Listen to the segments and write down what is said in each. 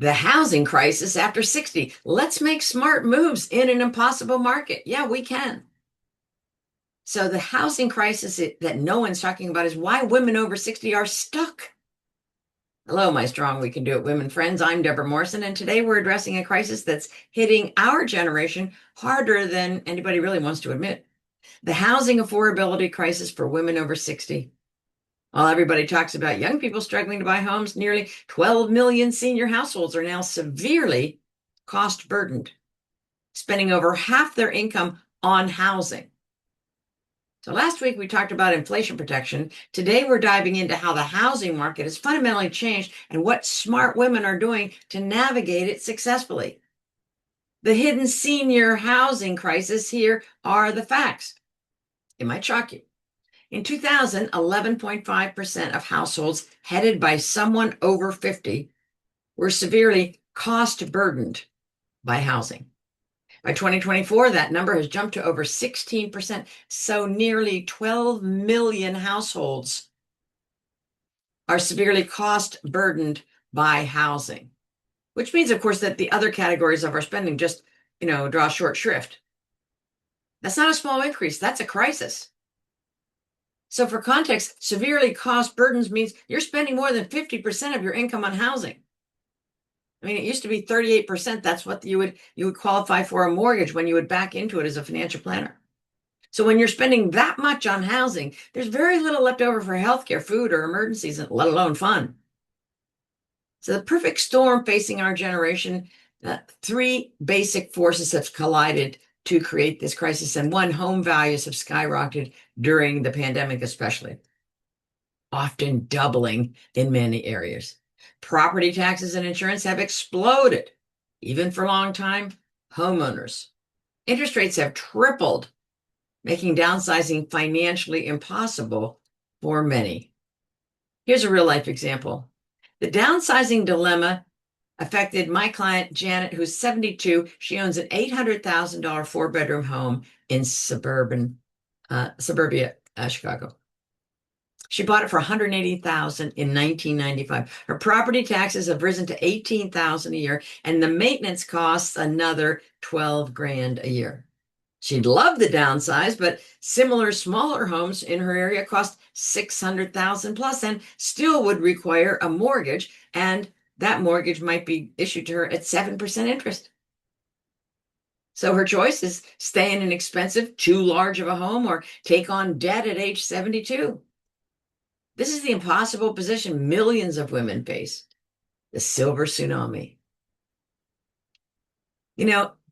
The housing crisis after 60. Let's make smart moves in an impossible market. Yeah, we can. So the housing crisis that no one's talking about is why women over 60 are stuck. Hello, my strong We Can Do It women friends. I'm 𝗹𝗲, and today we're addressing a crisis that's hitting our generation harder than anybody really wants to admit. The housing affordability crisis for women over 60. While everybody talks about young people struggling to buy homes, nearly 12 million senior households are now severely cost burdened, spending over half their income on housing. So last week we talked about inflation protection. Today we're diving into how the housing market has fundamentally changed and what smart women are doing to navigate it successfully. The hidden senior housing crisis. Here are the facts. It might shock you. In 2000, 11.5% of households headed by someone over 50 were severely cost burdened by housing. By 2024, that number has jumped to over 16%. So nearly 12 million households are severely cost burdened by housing, which means, of course, that the other categories of our spending just, draw short shrift. That's not a small increase. That's a crisis. So for context, severely cost burdens means you're spending more than 50% of your income on housing. I mean, it used to be 38%. That's what you would qualify for a mortgage when you would back into it as a financial planner. So when you're spending that much on housing, there's very little left over for healthcare, food, or emergencies, let alone fun. So the perfect storm facing our generation, three basic forces have collided to create this crisis. And one, home values have skyrocketed during the pandemic, especially, often doubling in many areas. Property taxes and insurance have exploded, even for long-time homeowners. Interest rates have tripled, making downsizing financially impossible for many. Here's a real-life example. The downsizing dilemma affected my client, Janet, who's 72. She owns an $800,000 four-bedroom home in suburbia, Chicago. She bought it for $180,000 in 1995. Her property taxes have risen to $18,000 a year, and the maintenance costs another $12,000 a year. She'd love the downsize, but similar smaller homes in her area cost $600,000 plus and still would require a mortgage, and that mortgage might be issued to her at 7% interest. So her choice is stay in an expensive, too large of a home or take on debt at age 72. This is the impossible position millions of women face, the silver tsunami.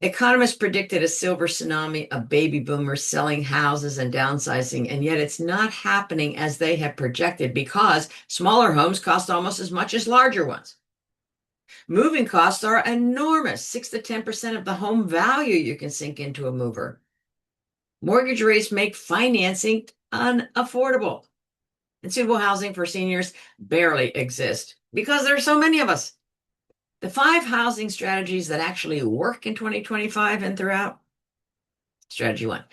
Economists predicted a silver tsunami of baby boomers selling houses and downsizing, and yet it's not happening as they have projected because smaller homes cost almost as much as larger ones. Moving costs are enormous, 6 to 10% of the home value you can sink into a mover. Mortgage rates make financing unaffordable. And suitable housing for seniors barely exist because there are so many of us. The 5 housing strategies that actually work in 2025 and throughout. Strategy 1,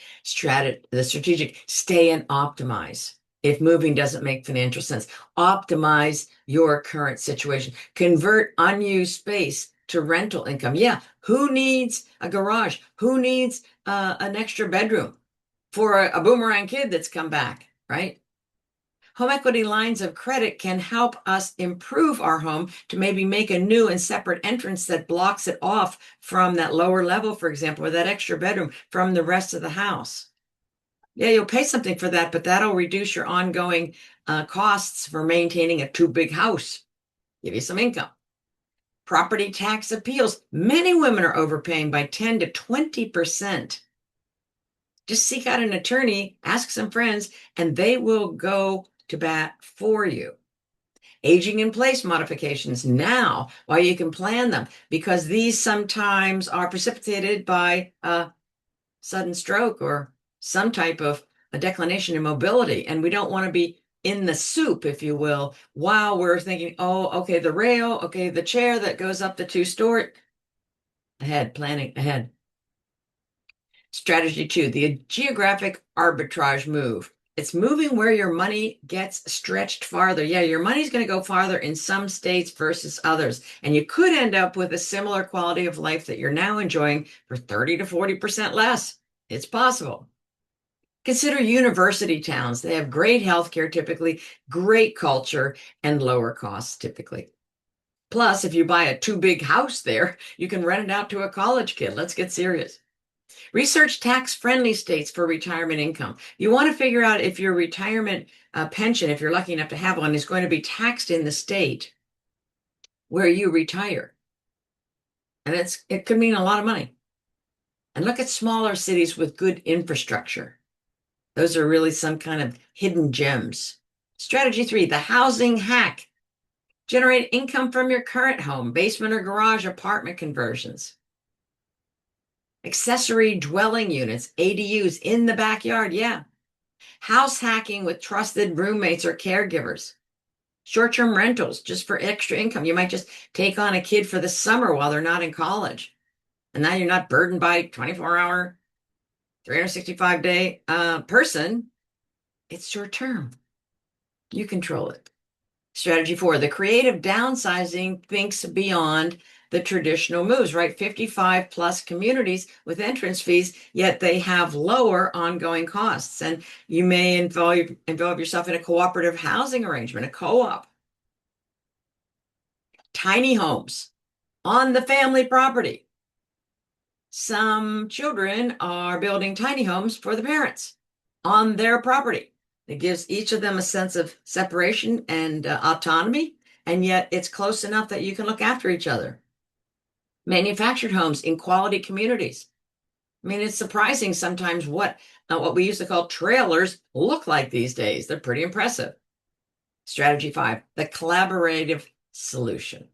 the strategic stay and optimize. If moving doesn't make financial sense, optimize your current situation. Convert unused space to rental income. Yeah, who needs a garage? Who needs an extra bedroom for a boomerang kid that's come back, right? Home equity lines of credit can help us improve our home to maybe make a new and separate entrance that blocks it off from that lower level, for example, or that extra bedroom from the rest of the house. Yeah, you'll pay something for that, but that'll reduce your ongoing costs for maintaining a too big house, give you some income. Property tax appeals. Many women are overpaying by 10 to 20%. Just seek out an attorney, ask some friends, and they will go to bat for you. Aging in place modifications now, while you can plan them, because these sometimes are precipitated by a sudden stroke or some type of a declination in mobility. And we don't want to be in the soup, if you will, while we're thinking, oh, okay, the rail, okay, the chair that goes up the 2-story. Planning ahead. Strategy 2, the geographic arbitrage move. It's moving where your money gets stretched farther. Yeah, your money's going to go farther in some states versus others. And you could end up with a similar quality of life that you're now enjoying for 30 to 40% less. It's possible. Consider university towns. They have great healthcare typically, great culture, and lower costs typically. Plus, if you buy a too big house there, you can rent it out to a college kid. Let's get serious. Research tax-friendly states for retirement income. You want to figure out if your retirement pension, if you're lucky enough to have one, is going to be taxed in the state where you retire. And it could mean a lot of money. And look at smaller cities with good infrastructure. Those are really some kind of hidden gems. Strategy 3, the housing hack. Generate income from your current home, basement or garage apartment conversions. Accessory dwelling units, ADUs in the backyard, yeah. House hacking with trusted roommates or caregivers. Short-term rentals just for extra income. You might just take on a kid for the summer while they're not in college. And now you're not burdened by 24-hour, 365-day person. It's short-term. You control it. Strategy 4, the creative downsizing thinks beyond the traditional moves, right? 55 plus communities with entrance fees, yet they have lower ongoing costs. And you may involve yourself in a cooperative housing arrangement, a co-op. Tiny homes on the family property. Some children are building tiny homes for the parents on their property. It gives each of them a sense of separation and autonomy, and yet it's close enough that you can look after each other. Manufactured homes in quality communities. I mean, it's surprising sometimes what we used to call trailers look like these days. They're pretty impressive. Strategy 5, the collaborative solution.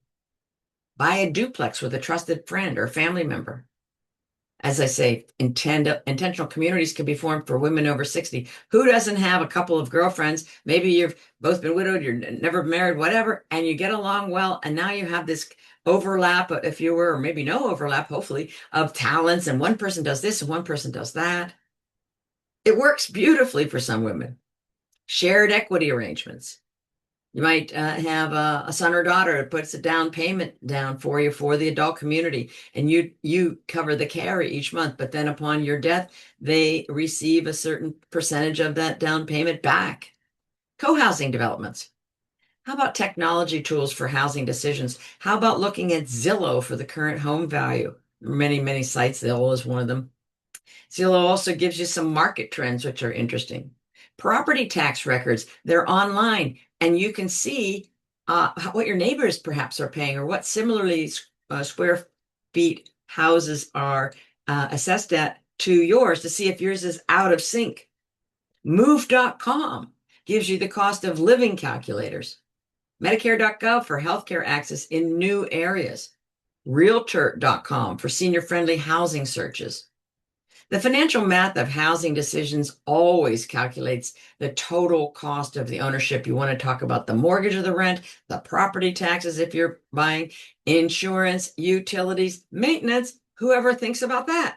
Buy a duplex with a trusted friend or family member. As I say, intentional communities can be formed for women over 60. Who doesn't have a couple of girlfriends? Maybe you've both been widowed, you're never married, whatever, and you get along well, and now you have this overlap, if you were, or maybe no overlap, hopefully, of talents, and one person does this and one person does that. It works beautifully for some women. Shared equity arrangements. You might have a son or daughter that puts a down payment down for you for the adult community, and you cover the carry each month, but then upon your death, they receive a certain percentage of that down payment back. Co-housing developments. How about technology tools for housing decisions? How about looking at Zillow for the current home value? Many, many sites, Zillow is one of them. Zillow also gives you some market trends, which are interesting. Property tax records, they're online, and you can see what your neighbors perhaps are paying or what similarly square feet houses are assessed at to yours to see if yours is out of sync. Move.com gives you the cost of living calculators. Medicare.gov for healthcare access in new areas. Realtor.com for senior-friendly housing searches. The financial math of housing decisions always calculates the total cost of the ownership. You want to talk about the mortgage or the rent, the property taxes if you're buying, insurance, utilities, maintenance, whoever thinks about that.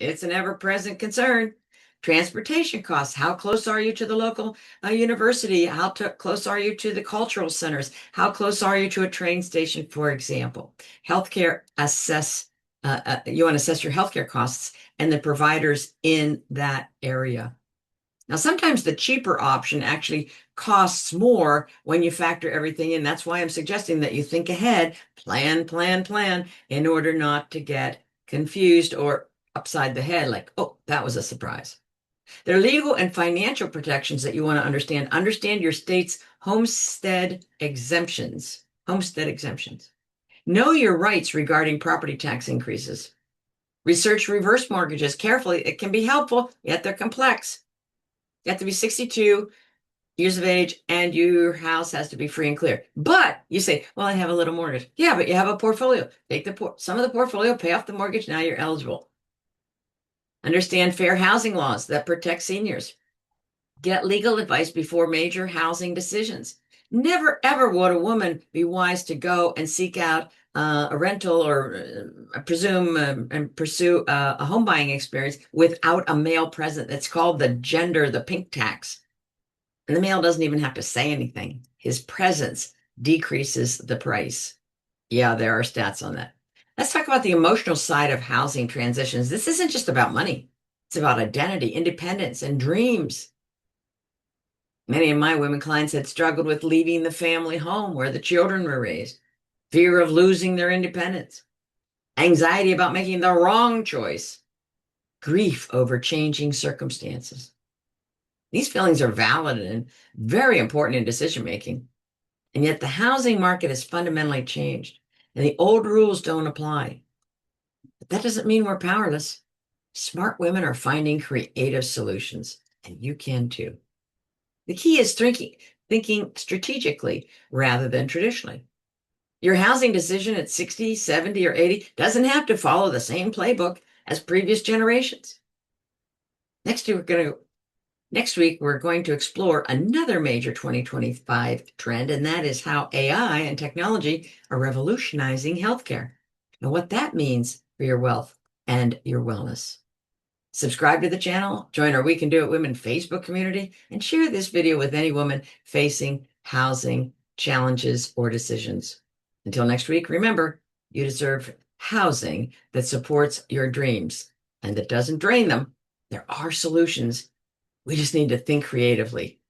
It's an ever-present concern. Transportation costs. How close are you to the local university? How close are you to the cultural centers? How close are you to a train station, for example? Healthcare assess. You want to assess your healthcare costs and the providers in that area. Now, sometimes the cheaper option actually costs more when you factor everything in. That's why I'm suggesting that you think ahead, plan in order not to get confused or upside the head like, oh, that was a surprise. There are legal and financial protections that you want to understand. Understand your state's homestead exemptions. Know your rights regarding property tax increases. Research reverse mortgages carefully. It can be helpful, yet they're complex. You have to be 62 years of age and your house has to be free and clear. But you say, well, I have a little mortgage. Yeah, but you have a portfolio. Take some of the portfolio, pay off the mortgage. Now you're eligible. Understand fair housing laws that protect seniors. Get legal advice before major housing decisions. Never, ever would a woman be wise to go and seek out a rental or presume and pursue a home buying experience without a male present. That's called the pink tax. And the male doesn't even have to say anything. His presence decreases the price. Yeah, there are stats on that. Let's talk about the emotional side of housing transitions. This isn't just about money. It's about identity, independence, and dreams. Many of my women clients had struggled with leaving the family home where the children were raised, fear of losing their independence, anxiety about making the wrong choice, grief over changing circumstances. These feelings are valid and very important in decision making. And yet the housing market has fundamentally changed and the old rules don't apply. But that doesn't mean we're powerless. Smart women are finding creative solutions, and you can too. The key is thinking strategically rather than traditionally. Your housing decision at 60, 70, or 80 doesn't have to follow the same playbook as previous generations. Next week, we're going to explore another major 2025 trend, and that is how AI and technology are revolutionizing healthcare and what that means for your wealth and your wellness. Subscribe to the channel, join our We Can Do It Women Facebook community, and share this video with any woman facing housing challenges or decisions. Until next week, remember, you deserve housing that supports your dreams and that doesn't drain them. There are solutions. We just need to think creatively.